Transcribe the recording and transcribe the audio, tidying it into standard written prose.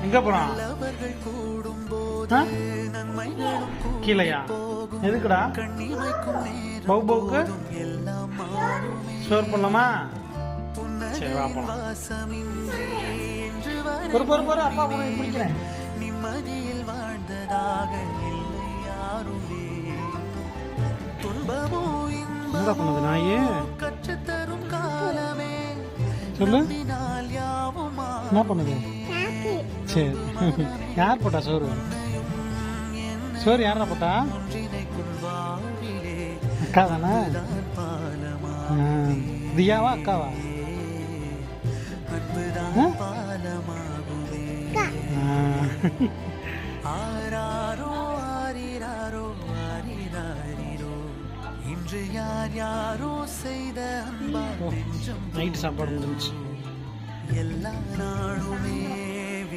எங்க போறான்? கீழையா? எதுக்குடா? பவுக்கு ஸ்டோர் பண்ணலாமா? சரி வா போலாம். பொறு அப்பா பிடிக்கிறேன். நிம்மதியில் வாழ்ந்ததாக இல்லை யாருமே. துன்பமோ என்ன பண்ணுது நாயே? கற்றுத்தரும் காலமே சொல்லு. என்ன பண்ணுது? சரி யார் போட்டா சோறு? சோறு யாரா போட்டா? அக்கா தானே? தியாவா அக்காவா? நைட்டு சாப்பாடு முடிஞ்சு எல்லா நாளுமே